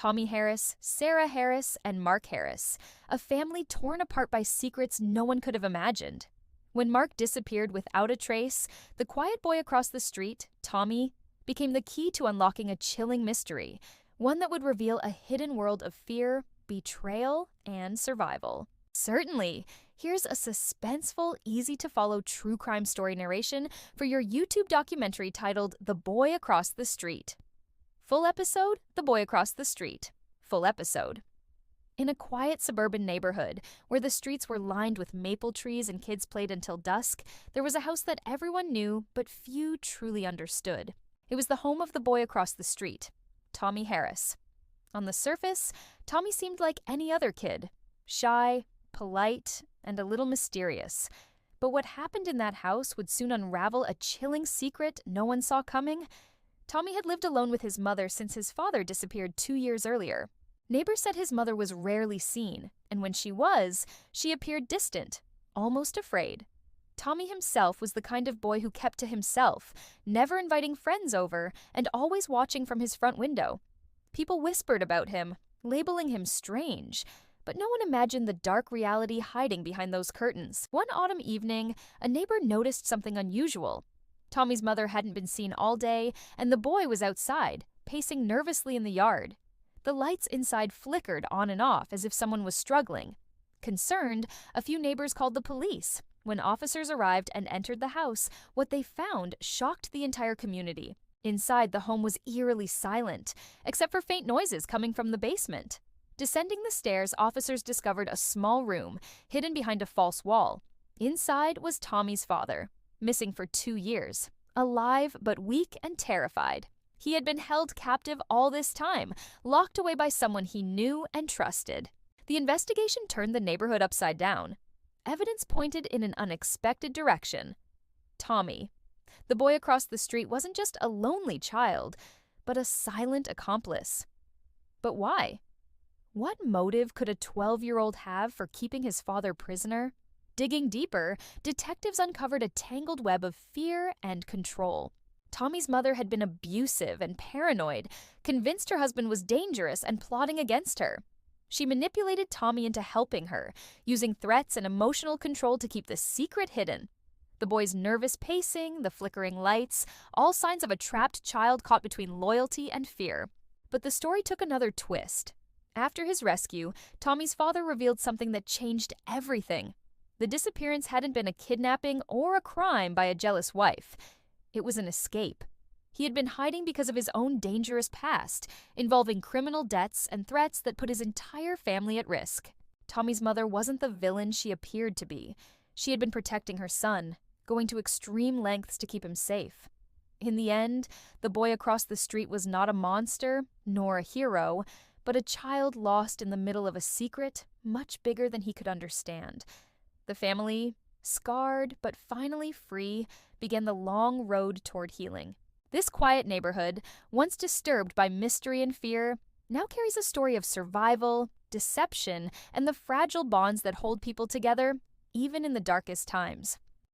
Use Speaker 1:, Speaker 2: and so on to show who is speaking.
Speaker 1: Tommy Harris, Sarah Harris, and Mark Harris, a family torn apart by secrets no one could have imagined. When Mark disappeared without a trace, the quiet boy across the street, Tommy, became the key to unlocking a chilling mystery, one that would reveal a hidden world of fear, betrayal, and survival. Certainly, here's a suspenseful, easy-to-follow true crime story narration for your YouTube documentary titled The Boy Across the Street. Full episode, The Boy Across the Street. Full episode. In a quiet suburban neighborhood, where the streets were lined with maple trees and kids played until dusk, there was a house that everyone knew, but few truly understood. It was the home of the boy across the street, Tommy Harris. On the surface, Tommy seemed like any other kid, shy, polite, and a little mysterious. But what happened in that house would soon unravel a chilling secret no one saw coming. Tommy had lived alone with his mother since his father disappeared 2 years earlier. Neighbors said his mother was rarely seen, and when she was, she appeared distant, almost afraid. Tommy himself was the kind of boy who kept to himself, never inviting friends over, and always watching from his front window. People whispered about him, labeling him strange, but no one imagined the dark reality hiding behind those curtains. One autumn evening, a neighbor noticed something unusual. Tommy's mother hadn't been seen all day, and the boy was outside, pacing nervously in the yard. The lights inside flickered on and off as if someone was struggling. Concerned, a few neighbors called the police. When officers arrived and entered the house, what they found shocked the entire community. Inside, the home was eerily silent, except for faint noises coming from the basement. Descending the stairs, officers discovered a small room, hidden behind a false wall. Inside was Tommy's father, missing for 2 years, alive but weak and terrified. He had been held captive all this time, locked away by someone he knew and trusted. The investigation turned the neighborhood upside down. Evidence pointed in an unexpected direction. Tommy. The boy across the street wasn't just a lonely child, but a silent accomplice. But why? What motive could a 12-year-old have for keeping his father prisoner? Digging deeper, detectives uncovered a tangled web of fear and control. Tommy's mother had been abusive and paranoid, convinced her husband was dangerous and plotting against her. She manipulated Tommy into helping her, using threats and emotional control to keep the secret hidden. The boy's nervous pacing, the flickering lights, all signs of a trapped child caught between loyalty and fear. But the story took another twist. After his rescue, Tommy's father revealed something that changed everything. The disappearance hadn't been a kidnapping or a crime by a jealous wife. It was an escape. He had been hiding because of his own dangerous past, involving criminal debts and threats that put his entire family at risk. Tommy's mother wasn't the villain she appeared to be. She had been protecting her son, going to extreme lengths to keep him safe. In the end, the boy across the street was not a monster, nor a hero, but a child lost in the middle of a secret much bigger than he could understand. The family, scarred but finally free, began the long road toward healing. This quiet neighborhood, once disturbed by mystery and fear, now carries a story of survival, deception, and the fragile bonds that hold people together, even in the darkest times.